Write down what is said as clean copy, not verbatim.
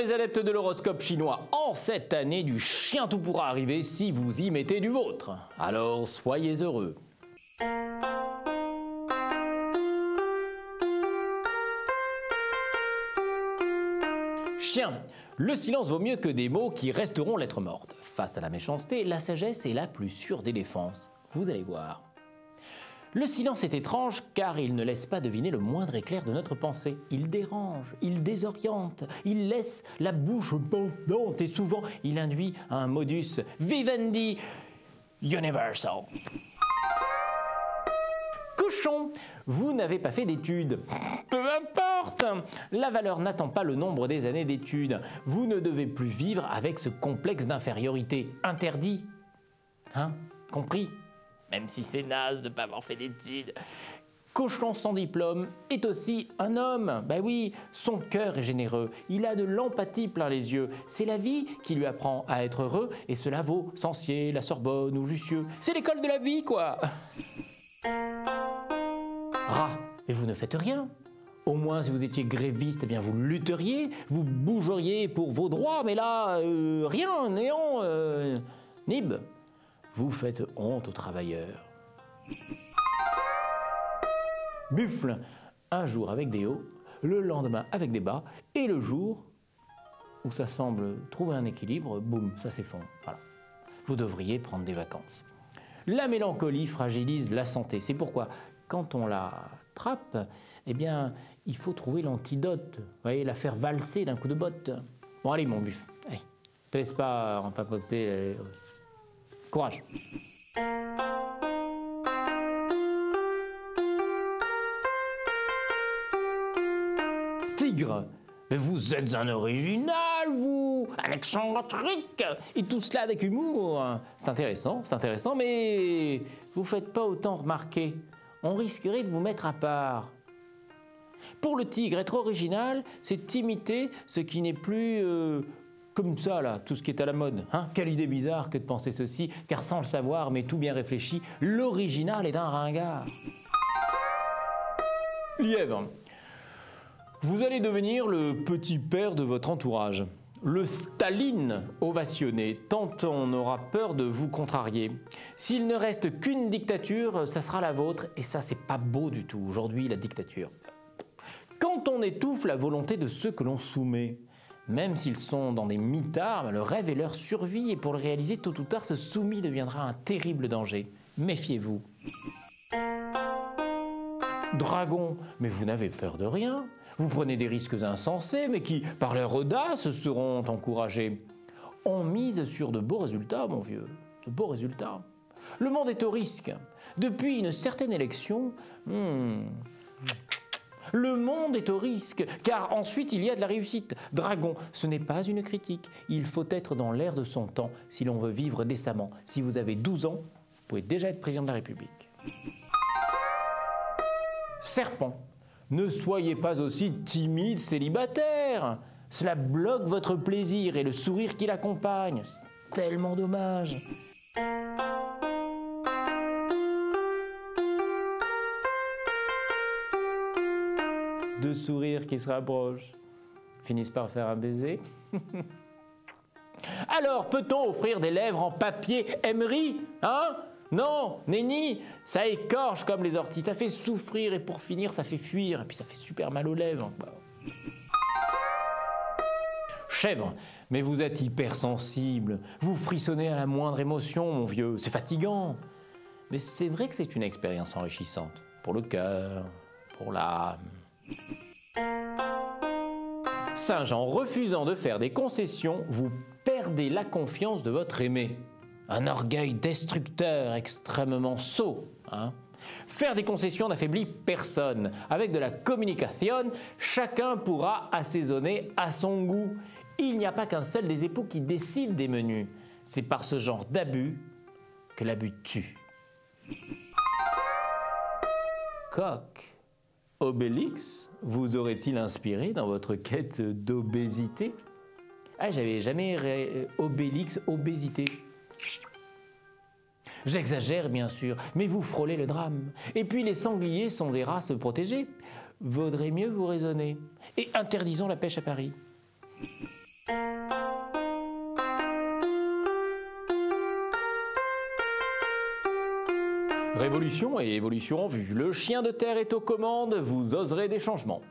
les adeptes de l'horoscope chinois, en cette année du chien tout pourra arriver si vous y mettez du vôtre. Alors soyez heureux. Chien, le silence vaut mieux que des mots qui resteront lettres mortes. Face à la méchanceté, la sagesse est la plus sûre des défenses. Vous allez voir. Le silence est étrange car il ne laisse pas deviner le moindre éclair de notre pensée. Il dérange, il désoriente, il laisse la bouche pendante et souvent il induit un modus vivendi universal. Cochon, vous n'avez pas fait d'études. Peu importe, la valeur n'attend pas le nombre des années d'études. Vous ne devez plus vivre avec ce complexe d'infériorité. Interdit. Hein? Compris? Même si c'est naze de ne pas avoir fait d'études. Cochon sans diplôme est aussi un homme. Ben oui, son cœur est généreux. Il a de l'empathie plein les yeux. C'est la vie qui lui apprend à être heureux et cela vaut Censier, la Sorbonne ou Jussieu. C'est l'école de la vie, quoi. Rat, et vous ne faites rien. Au moins, si vous étiez gréviste, eh bien vous lutteriez, vous bougeriez pour vos droits, mais là, rien, néant, nib. Vous faites honte aux travailleurs. Buffle, un jour avec des hauts, le lendemain avec des bas, et le jour où ça semble trouver un équilibre, boum, ça s'effondre. Voilà. Vous devriez prendre des vacances. La mélancolie fragilise la santé. C'est pourquoi, quand on la trappe, eh bien, il faut trouver l'antidote. Vous voyez, la faire valser d'un coup de botte. Bon, allez, mon buff, allez, te laisse pas en papoter. Courage. Tigre, mais vous êtes un original, vous, un excentrique, et tout cela avec humour. C'est intéressant, mais vous ne faites pas autant remarquer. On risquerait de vous mettre à part. Pour le tigre, être original, c'est imiter ce qui n'est plus comme ça, là, tout ce qui est à la mode. Hein? Quelle idée bizarre que de penser ceci, car sans le savoir, mais tout bien réfléchi, l'original est un ringard. Lièvre, vous allez devenir le petit père de votre entourage. Le Staline ovationné, tant on aura peur de vous contrarier. S'il ne reste qu'une dictature, ça sera la vôtre, et ça, c'est pas beau du tout, aujourd'hui, la dictature. Quand on étouffe la volonté de ceux que l'on soumet, même s'ils sont dans des mitards, le rêve est leur survie, et pour le réaliser, tôt ou tard, ce soumis deviendra un terrible danger. Méfiez-vous. Dragon, mais vous n'avez peur de rien. Vous prenez des risques insensés, mais qui, par leur audace, seront encouragés. On mise sur de beaux résultats, mon vieux, de beaux résultats. Le monde est au risque. Depuis une certaine élection, le monde est au risque, car ensuite il y a de la réussite. Dragon, ce n'est pas une critique. Il faut être dans l'air de son temps si l'on veut vivre décemment. Si vous avez 12 ans, vous pouvez déjà être président de la République. Serpent, ne soyez pas aussi timide célibataire. Cela bloque votre plaisir et le sourire qui l'accompagne. C'est tellement dommage. Deux sourires qui se rapprochent finissent par faire un baiser. Alors, peut-on offrir des lèvres en papier Emery, hein? Non, nenni, ça écorche comme les orties, ça fait souffrir et pour finir, ça fait fuir et puis ça fait super mal aux lèvres. Chèvre, mais vous êtes hypersensible, vous frissonnez à la moindre émotion, mon vieux, c'est fatigant. Mais c'est vrai que c'est une expérience enrichissante, pour le cœur, pour l'âme. Singe, en refusant de faire des concessions, vous perdez la confiance de votre aimé. Un orgueil destructeur extrêmement sot. Hein? Faire des concessions n'affaiblit personne. Avec de la communication, chacun pourra assaisonner à son goût. Il n'y a pas qu'un seul des époux qui décide des menus. C'est par ce genre d'abus que l'abus tue. Coq, Obélix vous aurait-il inspiré dans votre quête d'obésité? Ah, j'avais jamais Obélix, obésité. J'exagère bien sûr, mais vous frôlez le drame. Et puis les sangliers sont des races protégées. Vaudrait mieux vous raisonner. Et interdisons la pêche à Paris. Révolution et évolution en vue, le chien de terre est aux commandes, vous oserez des changements.